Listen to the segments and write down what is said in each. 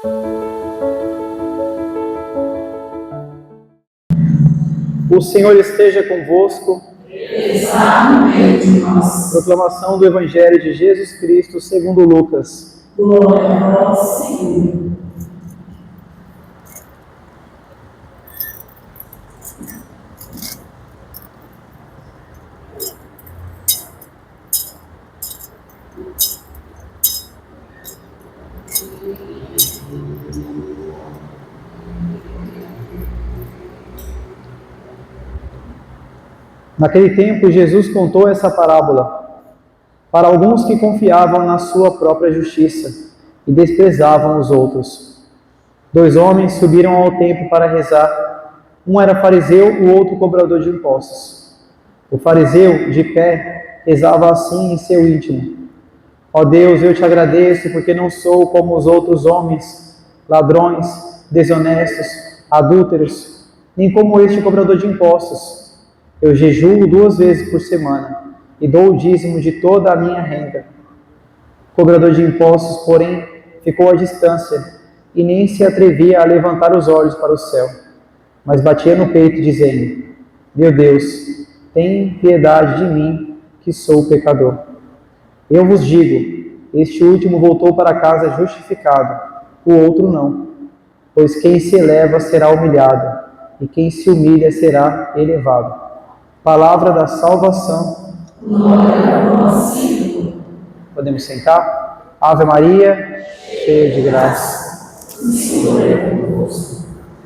O Senhor esteja convosco. Ele está no meio de nós. Proclamação do Evangelho de Jesus Cristo segundo Lucas. Glória a vós, Senhor. Naquele tempo, Jesus contou essa parábola para alguns que confiavam na sua própria justiça e desprezavam os outros. 2 homens subiram ao templo para rezar. Um era fariseu, o outro cobrador de impostos. O fariseu, de pé, rezava assim em seu íntimo: Ó Deus, eu te agradeço porque não sou como os outros homens, ladrões, desonestos, adúlteros, nem como este cobrador de impostos. Eu jejuo 2 vezes por semana e dou o dízimo de toda a minha renda. O cobrador de impostos, porém, ficou à distância e nem se atrevia a levantar os olhos para o céu, mas batia no peito, dizendo: Meu Deus, tem piedade de mim, que sou pecador. Eu vos digo, este último voltou para casa justificado, o outro não. Pois quem se eleva será humilhado, e quem se humilha será elevado. Palavra da salvação. Glória a vós, Senhor. Podemos sentar? Ave Maria, cheia de graça. O Senhor é convosco.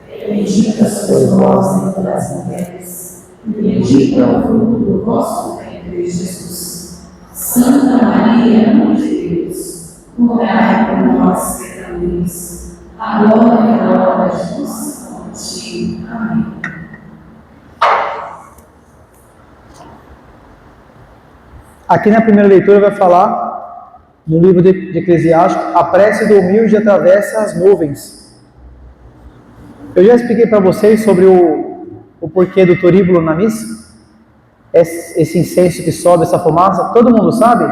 Bendita sois vós entre as mulheres, e bendito é o fruto do vosso ventre, Jesus. Santa Maria, Mãe de Deus, rogai por nós, pecadores, agora e na hora de nossa morte. Amém. Aqui na primeira leitura vai falar, no livro de Eclesiástico, a prece do humilde atravessa as nuvens. Eu já expliquei para vocês sobre o porquê do turíbulo na missa? Esse incenso que sobe, essa fumaça, todo mundo sabe?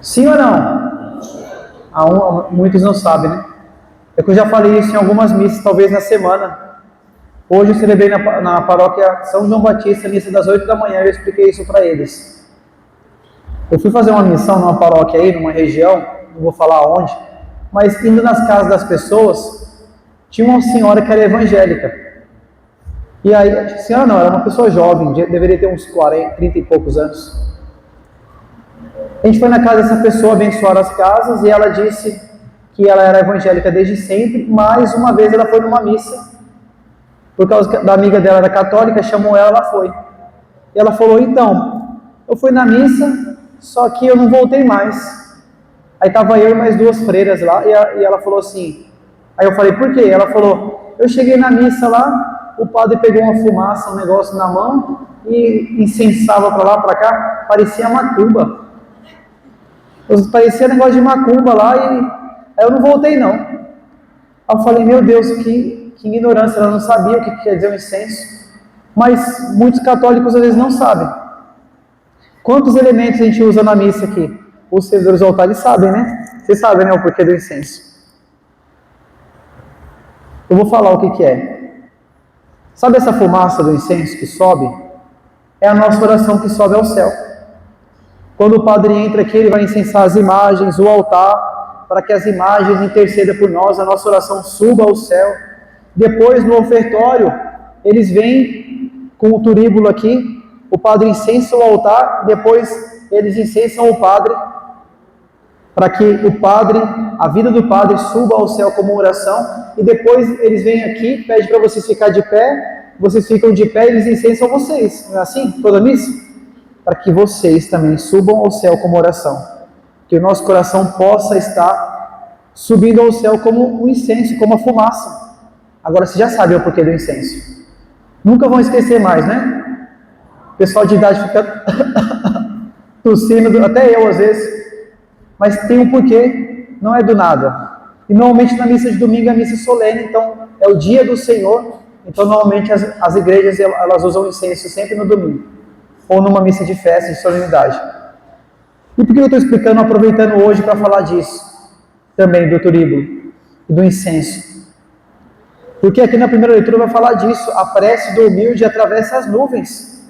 Sim ou não? Muitos não sabem, né? É que eu já falei isso em algumas missas, talvez na semana. Hoje eu celebrei na paróquia São João Batista, missa das 8 da manhã, eu expliquei isso para eles. Eu fui fazer uma missão numa paróquia aí, numa região, não vou falar onde, mas indo nas casas das pessoas, tinha uma senhora que era evangélica. E aí, a senhora não, era uma pessoa jovem, deveria ter uns 40, 30 e poucos anos. A gente foi na casa dessa pessoa abençoar as casas e ela disse que ela era evangélica desde sempre, mas uma vez ela foi numa missa, por causa da amiga dela era católica, chamou ela foi. E ela falou: então, eu fui na missa, só que eu não voltei mais. Aí estava eu e mais 2 freiras lá, e ela falou assim, aí eu falei: por quê? Ela falou: eu cheguei na missa lá, o padre pegou uma fumaça, um negócio na mão, e incensava para lá, para cá, parecia macumba. Parecia negócio de macumba lá, e aí eu não voltei não. Aí eu falei: meu Deus, que ignorância, ela não sabia o que quer dizer o incenso. Mas muitos católicos às vezes não sabem. Quantos elementos a gente usa na missa aqui? Os servidores do altar, eles sabem, né? Vocês sabem, né, o porquê do incenso. Eu vou falar o que é. Sabe essa fumaça do incenso que sobe? É a nossa oração que sobe ao céu. Quando o padre entra aqui, ele vai incensar as imagens, o altar, para que as imagens intercedam por nós, a nossa oração suba ao céu. Depois, no ofertório, eles vêm com o turíbulo aqui, o padre incensa o altar, depois eles incensam o padre, para que a vida do padre suba ao céu como oração, e depois eles vêm aqui, pedem para vocês ficar de pé, vocês ficam de pé e eles incensam vocês, não é assim? Toda missa? Para que vocês também subam ao céu como oração, que o nosso coração possa estar subindo ao céu como um incenso, como a fumaça. Agora você já sabe o porquê do incenso. Nunca vão esquecer mais, né? O pessoal de idade fica tossindo, até eu às vezes. Mas tem um porquê, não é do nada. E normalmente na missa de domingo é a missa solene, então é o dia do Senhor. Então normalmente as igrejas elas usam incenso sempre no domingo. Ou numa missa de festa, de solenidade. E por que eu estou explicando, aproveitando hoje para falar disso? também do turíbulo e do incenso. Porque aqui na primeira leitura vai falar disso, a prece do humilde atravessa as nuvens.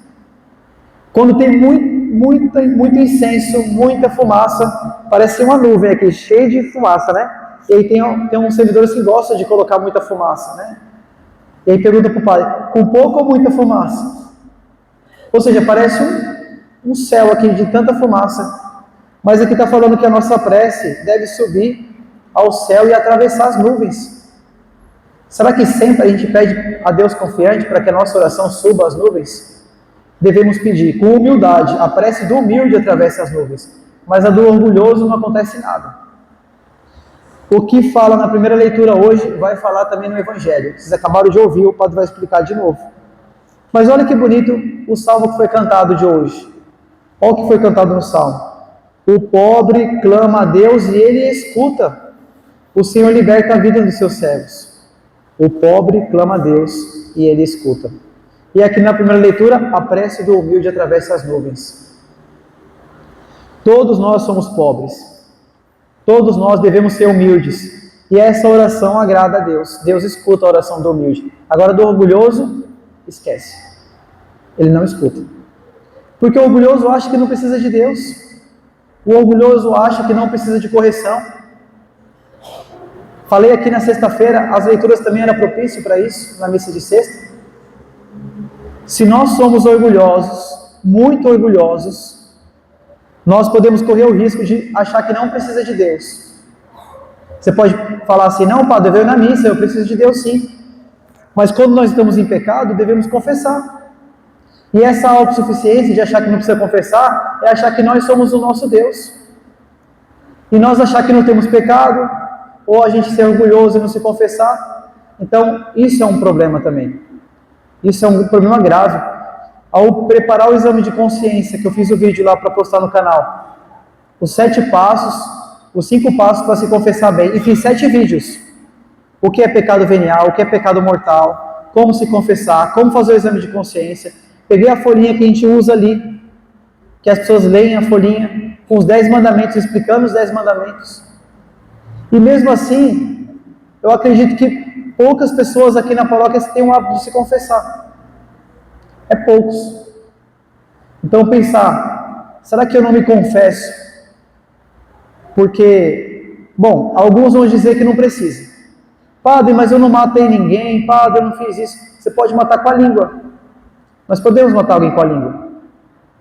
Quando tem muito incenso, muita fumaça, parece uma nuvem aqui, cheia de fumaça, né? E aí tem uns servidores que gostam de colocar muita fumaça, né? E aí pergunta para o padre, com pouca ou muita fumaça? Ou seja, parece um céu aqui de tanta fumaça. Mas aqui está falando que a nossa prece deve subir ao céu e atravessar as nuvens. Será que sempre a gente pede a Deus confiante para que a nossa oração suba às nuvens? Devemos pedir com humildade. A prece do humilde atravessa as nuvens, mas a do orgulhoso não acontece nada. O que fala na primeira leitura hoje vai falar também no Evangelho. Vocês acabaram de ouvir, o padre vai explicar de novo. Mas olha que bonito o salmo que foi cantado de hoje. Olha o que foi cantado no salmo. O pobre clama a Deus e ele escuta. O Senhor liberta a vida dos seus servos. O pobre clama a Deus e ele escuta. E aqui na primeira leitura, a prece do humilde atravessa as nuvens. Todos nós somos pobres. Todos nós devemos ser humildes. E essa oração agrada a Deus. Deus escuta a oração do humilde. Agora do orgulhoso, esquece. Ele não escuta. Porque o orgulhoso acha que não precisa de Deus. O orgulhoso acha que não precisa de correção. Falei aqui na sexta-feira, as leituras também eram propício para isso, na missa de sexta. Se nós somos orgulhosos, muito orgulhosos, nós podemos correr o risco de achar que não precisa de Deus. Você pode falar assim, não, padre, eu venho na missa, eu preciso de Deus sim. Mas quando nós estamos em pecado, devemos confessar. E essa autossuficiência de achar que não precisa confessar, é achar que nós somos o nosso Deus. E nós achar que não temos pecado, ou a gente ser orgulhoso e não se confessar. Então, isso é um problema também. Isso é um problema grave. Ao preparar o exame de consciência, que eu fiz o vídeo lá para postar no canal, os 7 passos, os 5 passos para se confessar bem, e fiz 7 vídeos. O que é pecado venial, o que é pecado mortal, como se confessar, como fazer o exame de consciência. Peguei a folhinha que a gente usa ali, que as pessoas leem a folhinha, com os 10 mandamentos, explicando os 10 mandamentos. E mesmo assim, eu acredito que poucas pessoas aqui na paróquia têm o hábito de se confessar. É poucos. Então pensar, será que eu não me confesso? Porque, bom, alguns vão dizer que não precisa. Padre, mas eu não matei ninguém, padre, eu não fiz isso. Você pode matar com a língua. Nós podemos matar alguém com a língua.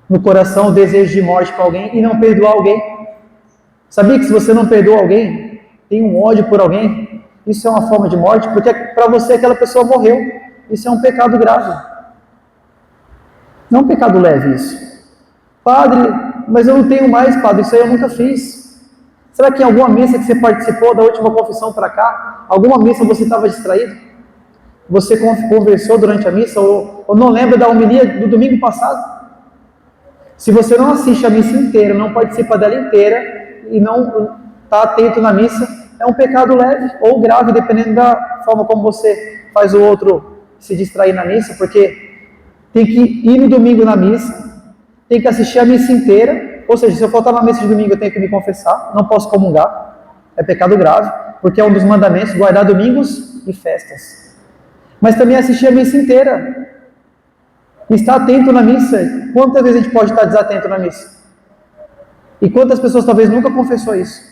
No coração, o desejo de morte para alguém e não perdoar alguém. Sabia que se você não perdoa alguém, tem um ódio por alguém, isso é uma forma de morte, porque para você aquela pessoa morreu. Isso é um pecado grave. Não é um pecado leve isso. Padre, mas eu não tenho mais, padre, isso aí eu nunca fiz. Será que em alguma missa que você participou da última confissão para cá, alguma missa você estava distraído? Você conversou durante a missa ou não lembra da homilia do domingo passado? Se você não assiste a missa inteira, não participa dela inteira e não está atento na missa, é um pecado leve ou grave, dependendo da forma como você faz o outro se distrair na missa, porque tem que ir no domingo na missa, tem que assistir a missa inteira, ou seja, se eu faltar na missa de domingo eu tenho que me confessar, não posso comungar, é pecado grave, porque é um dos mandamentos, guardar domingos e festas. Mas também assistir a missa inteira, estar atento na missa. Quantas vezes a gente pode estar desatento na missa? E quantas pessoas talvez nunca confessou isso?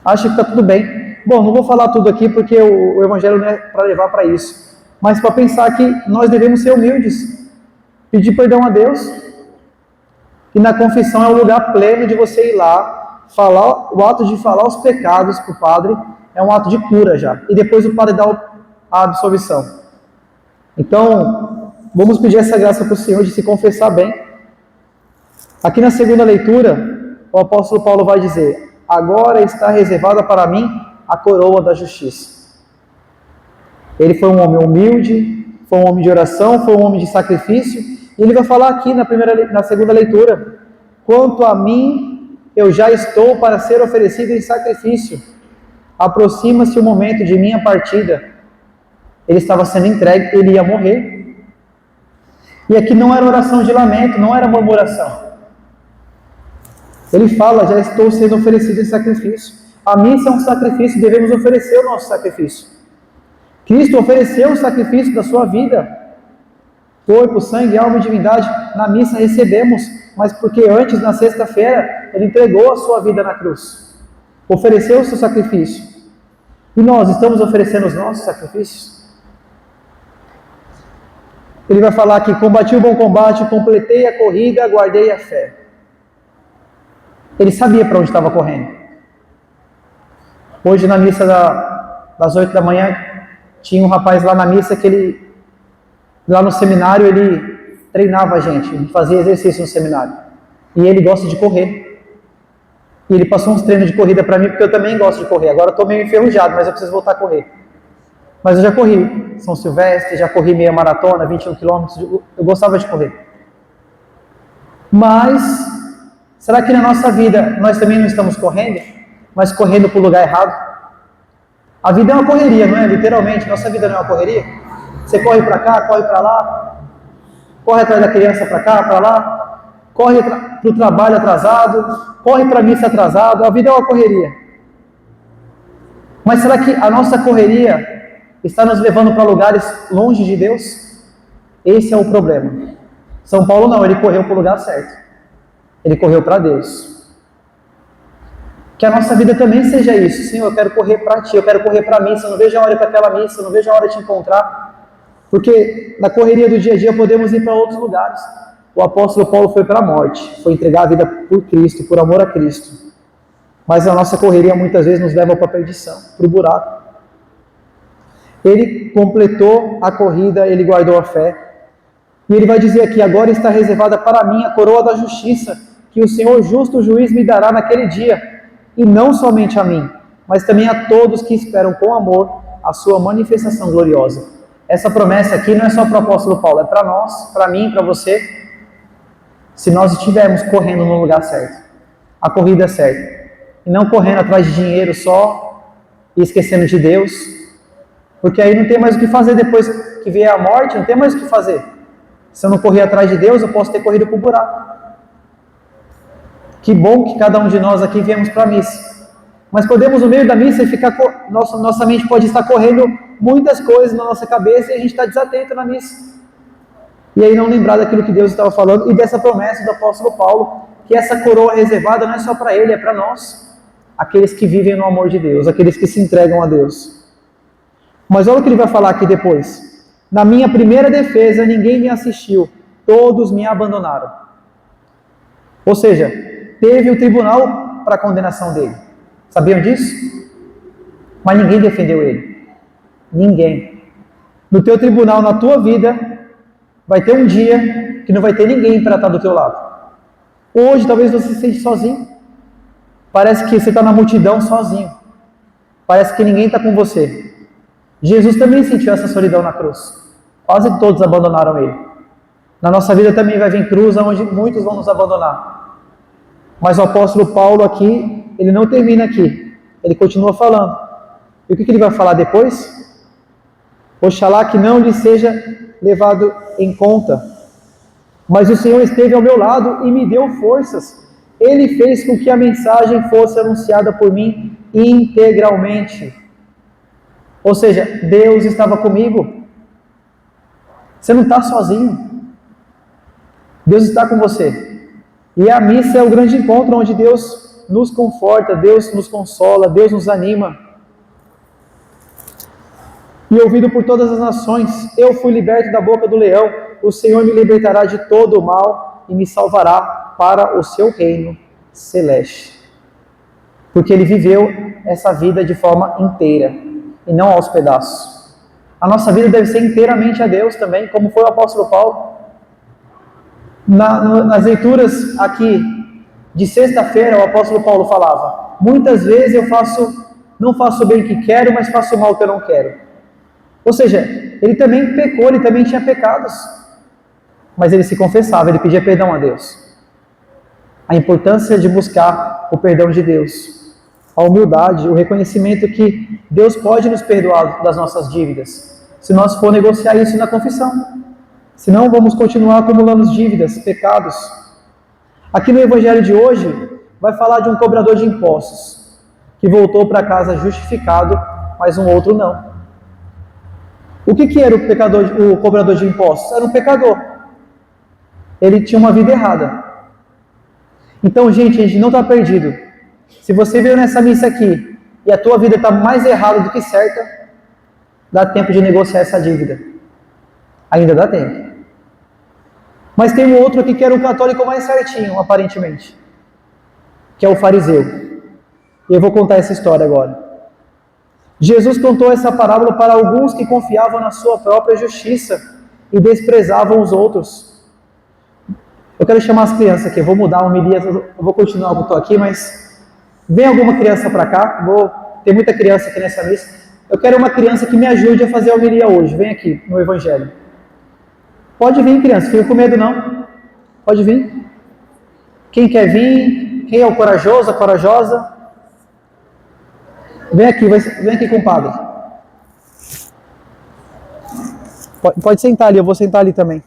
Acha que está tudo bem. Bom, não vou falar tudo aqui porque o Evangelho não é para levar para isso. Mas para pensar que nós devemos ser humildes. Pedir perdão a Deus. E na confissão é o lugar pleno de você ir lá, falar, o ato de falar os pecados para o padre é um ato de cura já. E depois o padre dá a absolvição. Então, vamos pedir essa graça para o Senhor de se confessar bem. Aqui na segunda leitura, o apóstolo Paulo vai dizer: agora está reservada para mim a coroa da justiça. Ele foi um homem humilde, foi um homem de oração, foi um homem de sacrifício, e ele vai falar aqui na segunda leitura: quanto a mim, eu já estou para ser oferecido em sacrifício. Aproxima-se o momento de minha partida. Ele estava sendo entregue, ele ia morrer. E aqui não era oração de lamento, não era murmuração. Ele fala, já estou sendo oferecido em sacrifício. A missa é um sacrifício, devemos oferecer o nosso sacrifício. Cristo ofereceu o sacrifício da sua vida, corpo, sangue, alma e divindade. Na missa recebemos, mas porque antes, na sexta-feira, Ele entregou a sua vida na cruz, ofereceu o seu sacrifício. E nós estamos oferecendo os nossos sacrifícios? Ele vai falar que combati o bom combate, completei a corrida, guardei a fé. Ele sabia para onde estava correndo. Hoje na missa das 8 da manhã, tinha um rapaz lá na missa que ele, lá no seminário, ele treinava a gente, ele fazia exercício no seminário. E ele gosta de correr. E ele passou uns treinos de corrida para mim, porque eu também gosto de correr. Agora eu estou meio enferrujado, mas eu preciso voltar a correr. Mas eu já corri São Silvestre, já corri meia maratona, 21 quilômetros, eu gostava de correr. Mas, será que na nossa vida nós também não estamos correndo, mas correndo para o lugar errado? A vida é uma correria, não é? Literalmente, nossa vida não é uma correria. Você corre para cá, corre para lá, corre atrás da criança para cá, para lá, corre para o trabalho atrasado, corre para a missa atrasado, a vida é uma correria. Mas será que a nossa correria está nos levando para lugares longe de Deus? Esse é o problema. São Paulo não, ele correu para o lugar certo. Ele correu para Deus. Que a nossa vida também seja isso. Senhor, eu quero correr para Ti, eu quero correr para a missa, eu não vejo a hora para aquela missa, eu não vejo a hora de Te encontrar. Porque na correria do dia a dia podemos ir para outros lugares. O apóstolo Paulo foi para a morte, foi entregar a vida por Cristo, por amor a Cristo. Mas a nossa correria muitas vezes nos leva para a perdição, para o buraco. Ele completou a corrida, ele guardou a fé. E ele vai dizer aqui, agora está reservada para mim a coroa da justiça, que o Senhor justo juiz me dará naquele dia, e não somente a mim, mas também a todos que esperam com amor a sua manifestação gloriosa. Essa promessa aqui não é só para o apóstolo Paulo, é para nós, para mim, para você, se nós estivermos correndo no lugar certo, a corrida certa, e não correndo atrás de dinheiro só, e esquecendo de Deus, porque aí não tem mais o que fazer depois que vier a morte, não tem mais o que fazer. Se eu não correr atrás de Deus, eu posso ter corrido para o buraco. Que bom que cada um de nós aqui viemos para a missa. Mas podemos no meio da missa e ficar, nossa mente pode estar correndo muitas coisas na nossa cabeça e a gente está desatento na missa. E aí não lembrar daquilo que Deus estava falando e dessa promessa do apóstolo Paulo, que essa coroa reservada não é só para ele, é para nós. Aqueles que vivem no amor de Deus, aqueles que se entregam a Deus. Mas olha o que ele vai falar aqui depois. Na minha primeira defesa, ninguém me assistiu, todos me abandonaram. Ou seja, teve o tribunal para a condenação dele. Sabiam disso? Mas ninguém defendeu ele. Ninguém. No teu tribunal, na tua vida, vai ter um dia que não vai ter ninguém para estar do teu lado. Hoje, talvez você se sente sozinho. Parece que você está na multidão sozinho. Parece que ninguém está com você. Jesus também sentiu essa solidão na cruz. Quase todos abandonaram Ele. Na nossa vida também vai vir cruz, onde muitos vão nos abandonar. Mas o apóstolo Paulo aqui, ele não termina aqui. Ele continua falando. E o que ele vai falar depois? Oxalá que não lhe seja levado em conta. Mas o Senhor esteve ao meu lado e me deu forças. Ele fez com que a mensagem fosse anunciada por mim integralmente. Ou seja, Deus estava comigo. Você não está sozinho. Deus está com você. E a missa é o grande encontro onde Deus nos conforta, Deus nos consola, Deus nos anima. E ouvido por todas as nações, eu fui liberto da boca do leão, o Senhor me libertará de todo o mal e me salvará para o seu reino celeste. Porque ele viveu essa vida de forma inteira e não aos pedaços. A nossa vida deve ser inteiramente a Deus também, como foi o apóstolo Paulo. Nas leituras aqui de sexta-feira, o apóstolo Paulo falava: muitas vezes eu não faço bem o que quero, mas faço mal o que eu não quero. Ou seja, ele também pecou, ele também tinha pecados, mas ele se confessava, ele pedia perdão a Deus. A importância de buscar o perdão de Deus, a humildade, o reconhecimento que Deus pode nos perdoar das nossas dívidas, se nós for negociar isso na confissão. Senão vamos continuar acumulando dívidas, pecados. Aqui no Evangelho de hoje, vai falar de um cobrador de impostos, que voltou para casa justificado, mas um outro não. O que era o pecador, o cobrador de impostos? Era um pecador. Ele tinha uma vida errada. Então, gente, a gente não está perdido. Se você veio nessa missa aqui e a tua vida está mais errada do que certa, dá tempo de negociar essa dívida. Ainda dá tempo. Mas tem um outro aqui que era o católico mais certinho, aparentemente, que é o fariseu. E eu vou contar essa história agora. Jesus contou essa parábola para alguns que confiavam na sua própria justiça e desprezavam os outros. Eu quero chamar as crianças aqui, eu vou mudar a homilia, eu vou continuar o que estou aqui, mas vem alguma criança para cá, tem muita criança aqui nessa missa. Eu quero uma criança que me ajude a fazer a homilia hoje, vem aqui no Evangelho. Pode vir, criança, fica com medo não. Pode vir. Quem quer vir? Quem é o corajoso, a corajosa? Vem aqui com o padre. Pode sentar ali, eu vou sentar ali também.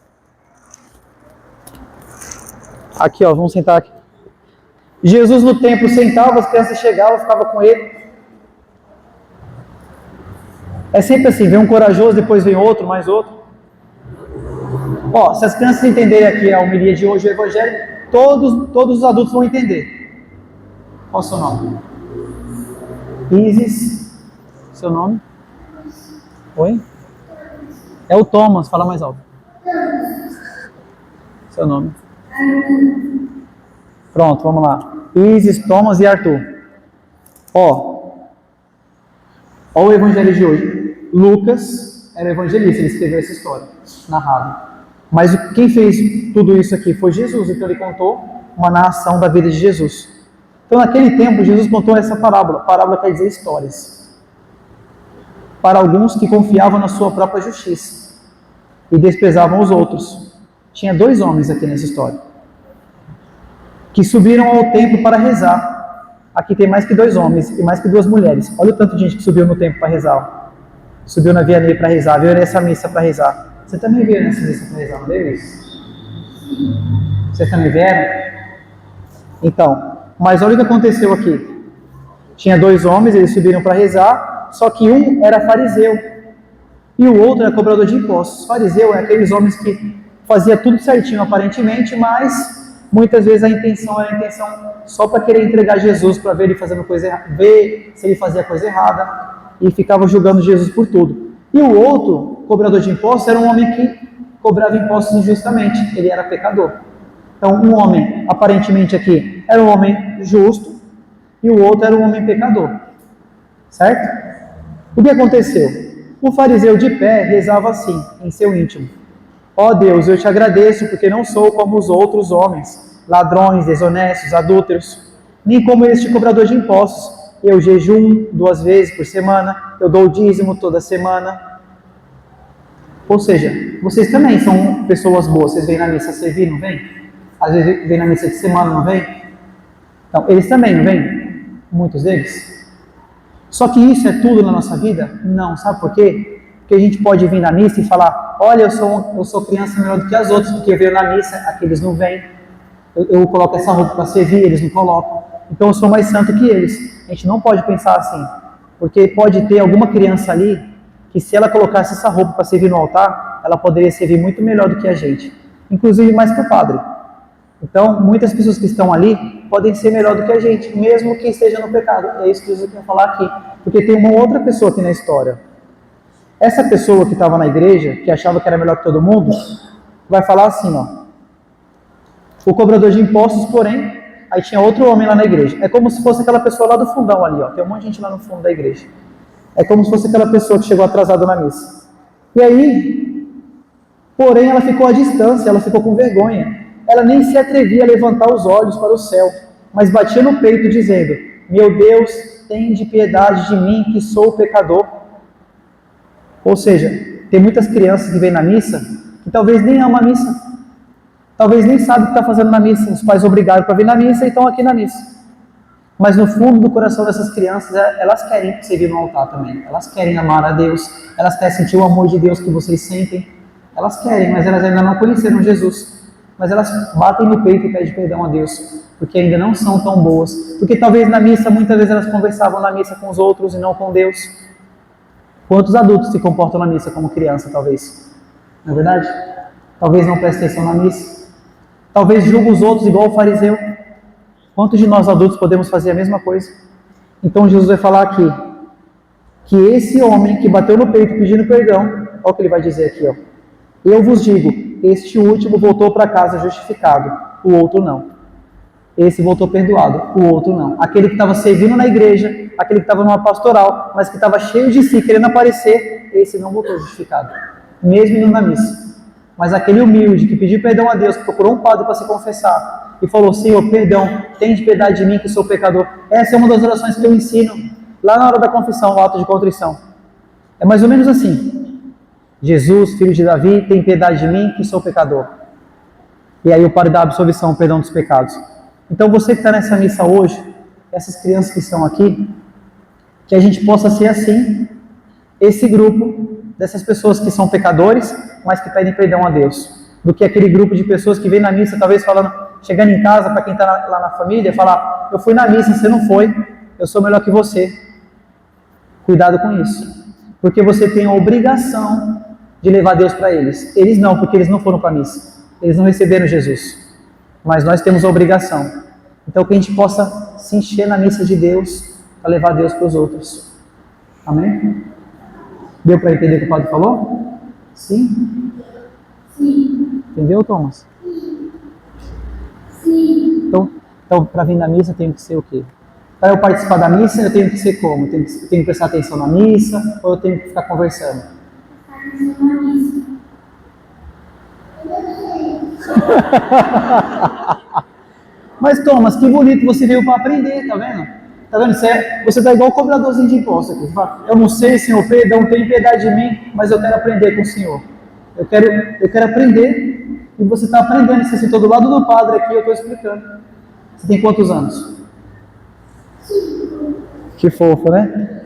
Aqui, ó, vamos sentar aqui. Jesus no templo sentava, as crianças chegavam, ficavam com ele. É sempre assim, vem um corajoso, depois vem outro, mais outro. Ó, se as crianças entenderem aqui a homilia de hoje, o Evangelho, todos os adultos vão entender. Qual é o seu nome? Isis. Seu nome? Oi? É o Thomas, fala mais alto. Seu nome? Pronto, vamos lá. Isis, Thomas e Arthur. Ó o Evangelho de hoje. Lucas era evangelista, ele escreveu essa história, narrado. Mas quem fez tudo isso aqui foi Jesus, então ele contou uma narração da vida de Jesus. Então naquele tempo Jesus contou essa parábola. Parábola quer dizer histórias. Para alguns que confiavam na sua própria justiça e desprezavam os outros. Tinha 2 homens aqui nessa história, que subiram ao templo para rezar. Aqui tem mais que 2 homens e mais que 2 mulheres. Olha o tanto de gente que subiu no templo para rezar. Subiu na Vianney para rezar, veio nessa missa para rezar. Você também veio nessa missa para rezar, não veio isso? Vocês também vieram? Então, mas olha o que aconteceu aqui. Tinha 2 homens, eles subiram para rezar, só que um era fariseu e o outro era cobrador de impostos. Fariseu é aqueles homens que fazia tudo certinho aparentemente, mas muitas vezes a intenção era a intenção só para querer entregar Jesus, para ver ele fazendo coisa errada, ver se ele fazia coisa errada, e ficava julgando Jesus por tudo. E o outro, cobrador de impostos, era um homem que cobrava impostos injustamente, ele era pecador. Então um homem, aparentemente aqui, era um homem justo, e o outro era um homem pecador. Certo? O que aconteceu? O fariseu de pé rezava assim, em seu íntimo: ó Deus, eu te agradeço porque não sou como os outros homens, ladrões, desonestos, adúlteros, nem como este cobrador de impostos. Eu jejum 2 vezes por semana, eu dou o dízimo toda semana. Ou seja, vocês também são pessoas boas, vocês vêm na missa servir, não vêm? Às vezes vêm na missa de semana, não vêm? Então, eles também não vêm? Muitos deles? Só que isso é tudo na nossa vida? Não, sabe por quê? Porque a gente pode vir na missa e falar: olha, eu sou criança melhor do que as outras, porque veio na missa, aqueles não vêm. Eu coloco essa roupa para servir, eles não colocam. Então eu sou mais santo que eles. A gente não pode pensar assim, porque pode ter alguma criança ali que, se ela colocasse essa roupa para servir no altar, ela poderia servir muito melhor do que a gente, inclusive mais que o padre. Então, muitas pessoas que estão ali podem ser melhor do que a gente, mesmo que esteja no pecado. É isso que Jesus quer falar aqui, porque tem uma outra pessoa aqui na história. Essa pessoa que estava na igreja, que achava que era melhor que todo mundo, vai falar assim, ó: o cobrador de impostos, porém, aí tinha outro homem lá na igreja. É como se fosse aquela pessoa lá do fundão ali, ó. Tem um monte de gente lá no fundo da igreja. É como se fosse aquela pessoa que chegou atrasada na missa. E aí, porém, ela ficou à distância, ela ficou com vergonha. Ela nem se atrevia a levantar os olhos para o céu, mas batia no peito dizendo: meu Deus, tende piedade de mim, que sou pecador. Ou seja, tem muitas crianças que vêm na missa que talvez nem amam a missa. Talvez nem sabem o que está fazendo na missa. Os pais obrigaram para vir na missa e estão aqui na missa. Mas no fundo do coração dessas crianças, elas querem servir no altar também. Elas querem amar a Deus. Elas querem sentir o amor de Deus que vocês sentem. Elas querem, mas elas ainda não conheceram Jesus. mas elas batem no peito e pedem perdão a Deus, porque ainda não são tão boas, porque talvez na missa, muitas vezes elas conversavam na missa com os outros e não com Deus. Quantos adultos se comportam na missa como criança, talvez? Não é verdade? Talvez não prestem atenção na missa. Talvez julgam os outros igual o fariseu. Quantos de nós adultos podemos fazer a mesma coisa? Então Jesus vai falar aqui, que esse homem que bateu no peito pedindo perdão, olha o que ele vai dizer aqui, ó. Eu vos digo, este último voltou para casa justificado, o outro não. Esse voltou perdoado, o outro não. Aquele que estava servindo na igreja, aquele que estava numa pastoral, mas que estava cheio de si, querendo aparecer, esse não voltou justificado, mesmo indo na missa. Mas aquele humilde que pediu perdão a Deus, que procurou um padre para se confessar e falou: Senhor, perdão, tem piedade de mim que sou pecador. Essa é uma das orações que eu ensino lá na hora da confissão, o ato de contrição. É mais ou menos assim: Jesus, filho de Davi, tem piedade de mim que sou pecador. E aí o padre dá a absolvição, o perdão dos pecados. Então você que está nessa missa hoje, essas crianças que estão aqui, que a gente possa ser assim, esse grupo dessas pessoas que são pecadores, mas que pedem perdão a Deus, do que aquele grupo de pessoas que vem na missa, talvez falando, chegando em casa, para quem está lá na família, falar: eu fui na missa, você não foi, eu sou melhor que você. Cuidado com isso, porque você tem a obrigação de levar Deus para eles. Eles não, porque eles não foram para a missa, eles não receberam Jesus, mas nós temos a obrigação. Então que a gente possa se encher na missa de Deus, para levar Deus para os outros. Amém? Deu para entender o que o padre falou? Sim? Sim. Entendeu, Thomas? Sim. Então para vir na missa eu tenho que ser o quê? Para eu participar da missa eu tenho que ser como? Eu tenho que prestar atenção na missa, ou eu tenho que ficar conversando? Mas Thomas, que bonito, você veio para aprender, tá vendo? Tá vendo? Você tá igual o cobradorzinho de impostos aqui. Você fala: eu não sei, Senhor, perdão, tem piedade de mim, mas eu quero aprender com o Senhor. Eu quero aprender, e você está aprendendo. Você sentou do lado do padre aqui, eu estou explicando. Você tem quantos anos? Que fofo, né?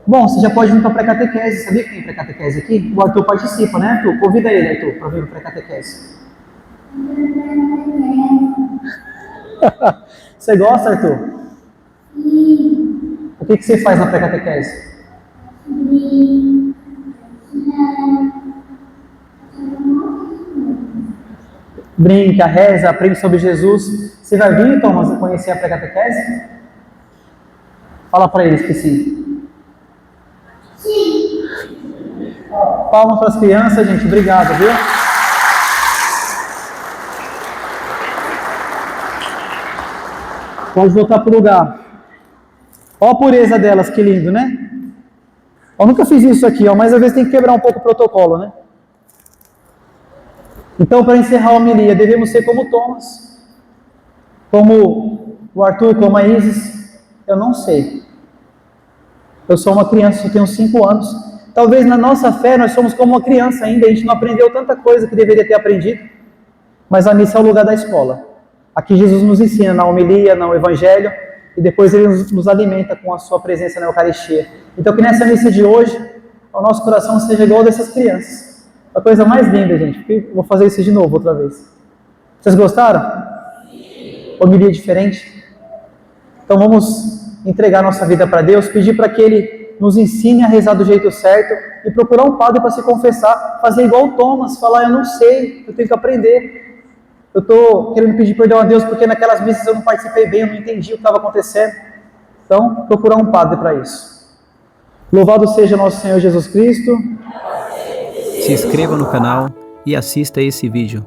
Bom, você já pode vir para a pré-catequese. Sabia que tem pré-catequese aqui? O Arthur participa, né, Arthur? Convida ele, Arthur, para vir para a pré-catequese. Você gosta, Arthur? O que você faz na pré-catequese? Brinca, reza, aprende sobre Jesus. Você vai vir, Thomas, conhecer a pré-catequese? Fala para eles que sim. Sim. Palmas para as crianças, gente. Obrigado, viu? Pode voltar para o lugar. Olha a pureza delas, que lindo, né? Eu nunca fiz isso aqui, ó, mas às vezes tem que quebrar um pouco o protocolo, né? Então, para encerrar a homilia, devemos ser como Thomas, como o Arthur, como a Isis. Eu não sei. Eu sou uma criança, eu tenho 5 anos. Talvez na nossa fé nós somos como uma criança ainda, a gente não aprendeu tanta coisa que deveria ter aprendido. Mas a missa é o lugar da escola. Aqui Jesus nos ensina na homilia, no evangelho, e depois ele nos alimenta com a sua presença na Eucaristia. Então que nessa missa de hoje, o nosso coração seja igual dessas crianças. A coisa mais linda, gente. Eu vou fazer isso de novo outra vez. Vocês gostaram? Homilia diferente? Então vamos entregar nossa vida para Deus, pedir para que Ele nos ensine a rezar do jeito certo e procurar um padre para se confessar, fazer igual o Thomas, falar: eu não sei, eu tenho que aprender. Eu estou querendo pedir perdão a Deus porque naquelas missas eu não participei bem, eu não entendi o que estava acontecendo. Então, procurar um padre para isso. Louvado seja nosso Senhor Jesus Cristo. Se inscreva no canal e assista esse vídeo.